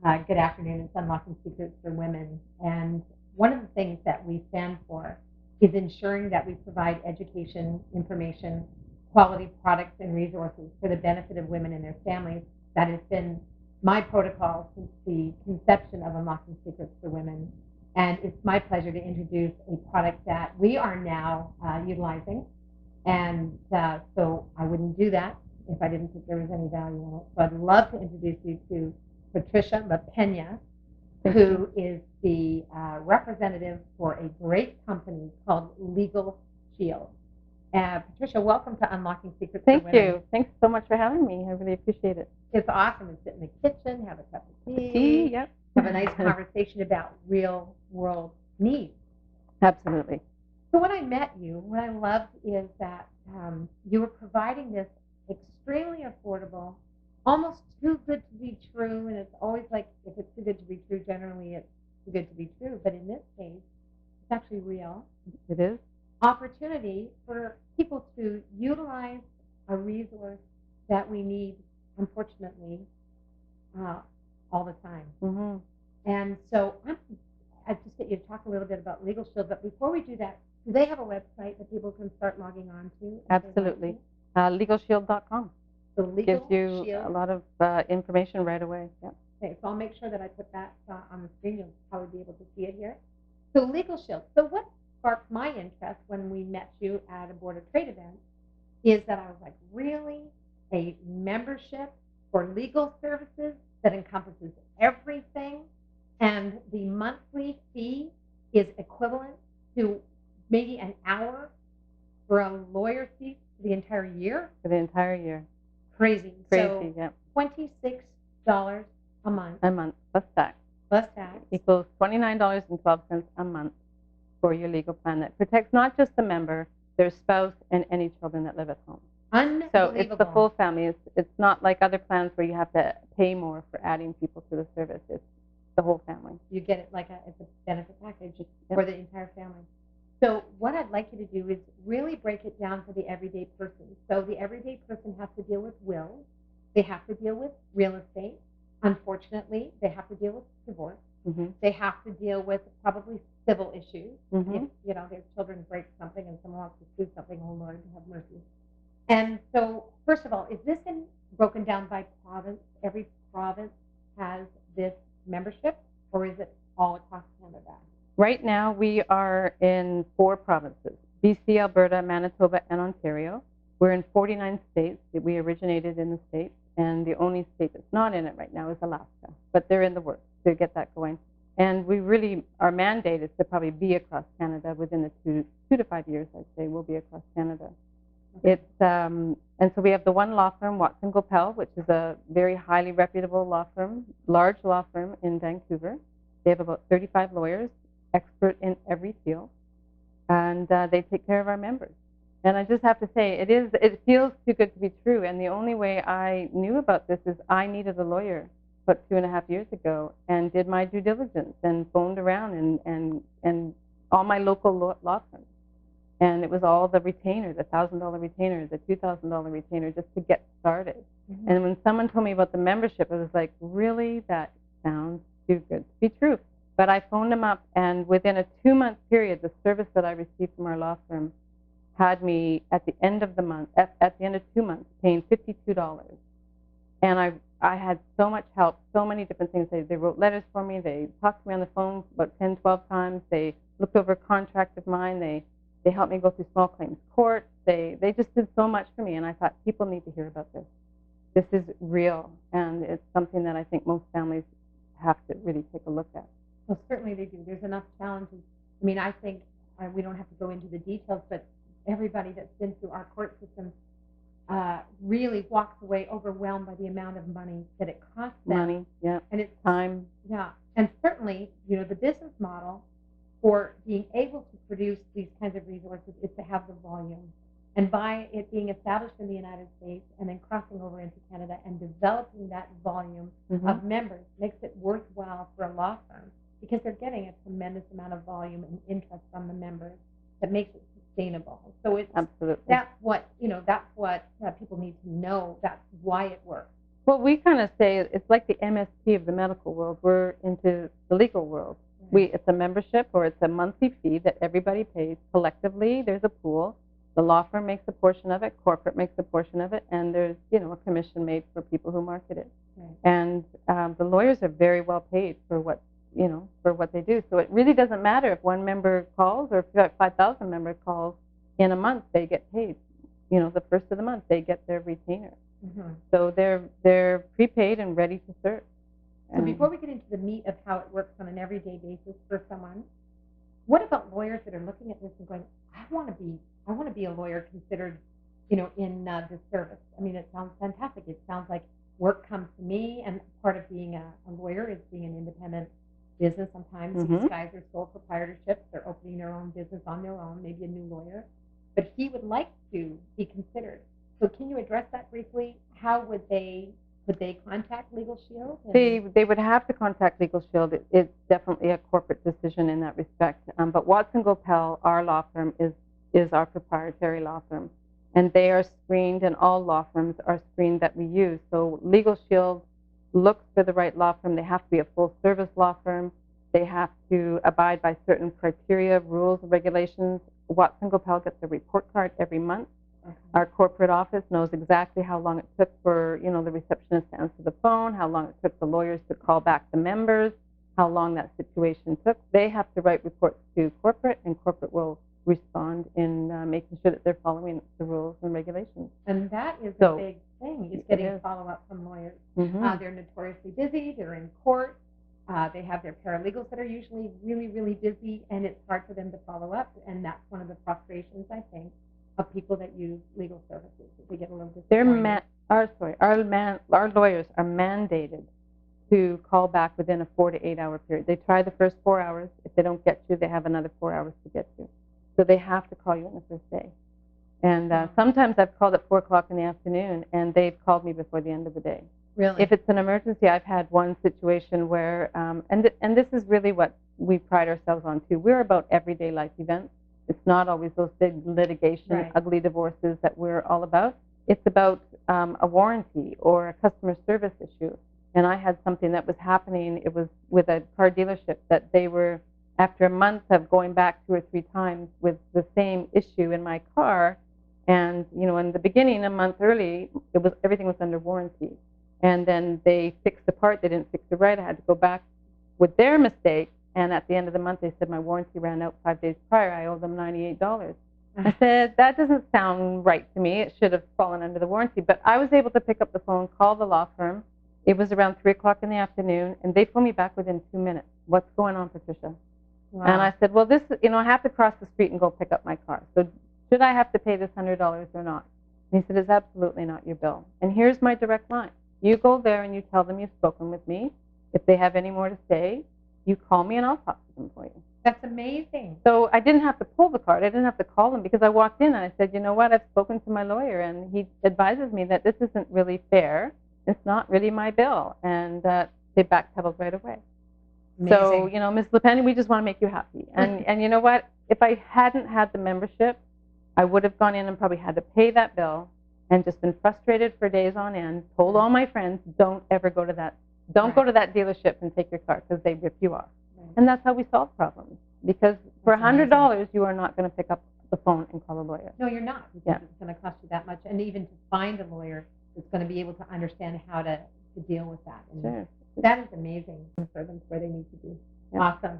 Good afternoon. It's Unlocking Secrets for Women. And one of the things that we stand for is ensuring that we provide education, information, quality products, and resources for the benefit of women and their families. That has been my protocol since the conception of Unlocking Secrets for Women. And it's my pleasure to introduce a product that we are now utilizing. And so I wouldn't do that if I didn't think there was any value in it. So I'd love to introduce you to Patricia Lapena, who is the representative for a great company called Legal Shield. Patricia, welcome to Unlocking Secrets for Women. Thank you. Thanks so much for having me. I really appreciate it. It's awesome to sit in the kitchen, have a cup of Tea, yep. have a nice conversation about real world needs. Absolutely. So when I met you, what I loved is that you were providing this extremely affordable, almost too good to be true, and it's always like, if it's too good to be true, generally it's too good to be true, but in this case, it's actually real. It is. Opportunity for people to utilize a resource that we need, unfortunately, all the time. Mm-hmm. And so I'd just get you to talk a little bit about Legal Shield, but before we do that, do they have a website that people can start logging on to? Absolutely. LegalShield.com. So Legal gives you Shield. a lot of information right away. Yeah. Okay, so I'll make sure that I put that on the screen. You'll probably be able to see it here. So Legal Shield. So what sparked my interest when we met you at a Board of Trade event is that I was like, really? A membership for legal services that encompasses everything, and the monthly fee is equivalent to maybe an hour for a lawyer's fee for the entire year? For the entire year. Crazy. Crazy, yeah. $26 a month. A month, plus tax. Plus tax. Equals $29.12 a month for your legal plan that protects not just the member, their spouse, and any children that live at home. Unbelievable. So it's the full family. It's not like other plans where you have to pay more for adding people to the service. It's the whole family. You get it like it's a benefit package for the entire family. So what I'd like you to do is really break it down for the everyday person. So the everyday person has to deal with wills. They have to deal with real estate. Unfortunately, they have to deal with divorce. Mm-hmm. They have to deal with probably civil issues. Mm-hmm. If their children break something and someone wants to sue something, oh Lord, have mercy. And so, first of all, is this broken down by province? Every province has this membership, or is it all across Canada? Right now, we are in 4 provinces: BC, Alberta, Manitoba, and Ontario. We're in 49 states. We originated in the states, and the only state that's not in it right now is Alaska. But they're in the works to get that going. And we really, our mandate is to probably be across Canada within the 2 to 5 years, I'd say, we'll be across Canada. It's and so we have the one law firm, Watson Gopel, which is a very highly reputable law firm, large law firm in Vancouver. They have about 35 lawyers, expert in every field, and they take care of our members. And I just have to say, it feels too good to be true. And the only way I knew about this is I needed a lawyer about 2.5 years ago, and did my due diligence and phoned around and all my local law firms. And it was all the retainer, the $1,000 retainer, the $2,000 retainer, just to get started. Mm-hmm. And when someone told me about the membership, I was like, really? That sounds too good to be true. But I phoned them up, and within a 2-month period, the service that I received from our law firm had me at the end of the month, at the end of 2 months, paying $52. And I had so much help, so many different things. They wrote letters for me. They talked to me on the phone about 10, 12 times. They looked over a contract of mine. They helped me go through small claims court. They just did so much for me, and I thought, people need to hear about this. This is real, and it's something that I think most families have to really take a look at. Well, certainly they do. There's enough challenges. I mean, I think we don't have to go into the details, but everybody that's been through our court system really walks away overwhelmed by the amount of money that it costs them. Money, yeah. And it's time. Yeah. And certainly, the business model for being able to produce these kinds of resources is to have the volume. And by it being established in the United States and then crossing over into Canada and developing that volume mm-hmm. of members makes it worthwhile for a law firm, because they're getting a tremendous amount of volume and interest from the members that makes it sustainable. So it's absolutely that's what people need to know. That's why it works. Well, we kind of say it's like the MSP of the medical world. We're into the legal world. It's a membership or it's a monthly fee that everybody pays collectively. There's a pool. The law firm makes a portion of it, corporate makes a portion of it, and there's a commission made for people who market it. Right. And the lawyers are very well paid for what they do. So it really doesn't matter if one member calls or if 5,000 members calls in a month, they get paid. The first of the month they get their retainer. Mm-hmm. So they're prepaid and ready to serve. So before we get into the meat of how it works on an everyday basis for someone, what about lawyers that are looking at this and going, I want to be a lawyer considered, in this service? I mean, it sounds fantastic. It sounds like work comes to me, and part of being a lawyer is being an independent business. Sometimes mm-hmm. these guys are sole proprietorships. They're opening their own business on their own, maybe a new lawyer. But he would like to be considered. So can you address that briefly? How would they contact Legal Shield? They would have to contact Legal Shield. It's definitely a corporate decision in that respect. But Watson Gopel, our law firm, is our proprietary law firm. And they are screened, and all law firms are screened that we use. So Legal Shield looks for the right law firm. They have to be a full-service law firm. They have to abide by certain criteria, rules, regulations. Watson Gopel gets a report card every month. Okay. Our corporate office knows exactly how long it took for the receptionist to answer the phone, how long it took the lawyers to call back the members, how long that situation took. They have to write reports to corporate, and corporate will respond in making sure that they're following the rules and regulations. And that is a big thing, is getting follow-up from lawyers. Mm-hmm. They're notoriously busy. They're in court. They have their paralegals that are usually really, really busy, and it's hard for them to follow up. And that's one of the frustrations, I think, of people that use legal services. They get a little disappointed. Our lawyers are mandated to call back within a 4 to 8 hour period. They try the first 4 hours. If they don't get you, they have another 4 hours to get you. So they have to call you on the first day. And sometimes I've called at 4 o'clock in the afternoon, and they've called me before the end of the day. Really? If it's an emergency, I've had one situation where, and this is really what we pride ourselves on too. We're about everyday life events. It's not always those big litigation, right, ugly divorces that we're all about. It's about a warranty or a customer service issue. And I had something that was happening. It was with a car dealership that they were, after a month of going back 2 or 3 times with the same issue in my car, and in the beginning, a month early, everything was under warranty. And then they fixed the part, they didn't fix it right. I had to go back with their mistake. And at the end of the month, they said my warranty ran out 5 days prior. I owe them $98. I said, that doesn't sound right to me. It should have fallen under the warranty. But I was able to pick up the phone, call the law firm. It was around 3 o'clock in the afternoon, and they phoned me back within 2 minutes. What's going on, Patricia? Wow. And I said, well, I have to cross the street and go pick up my car. So should I have to pay this $100 or not? And he said, it's absolutely not your bill. And here's my direct line. You go there and you tell them you've spoken with me. If they have any more to say, you call me and I'll talk to them for you. That's amazing. So I didn't have to pull the card. I didn't have to call them, because I walked in and I said, you know what, I've spoken to my lawyer and he advises me that this isn't really fair. It's not really my bill. And they backpedaled right away. Amazing. So, Ms. Lapena, we just want to make you happy. And you know what? If I hadn't had the membership, I would have gone in and probably had to pay that bill and just been frustrated for days on end, told all my friends, don't ever go to that. Don't go to that dealership and take your car, because they rip you off. Right. And that's how we solve problems. Because for $100, you are not going to pick up the phone and call a lawyer. No, you're not, because it's going to cost you that much. And even to find a lawyer that's going to be able to understand how to deal with that. And that is amazing for them where they need to be. Yeah. Awesome.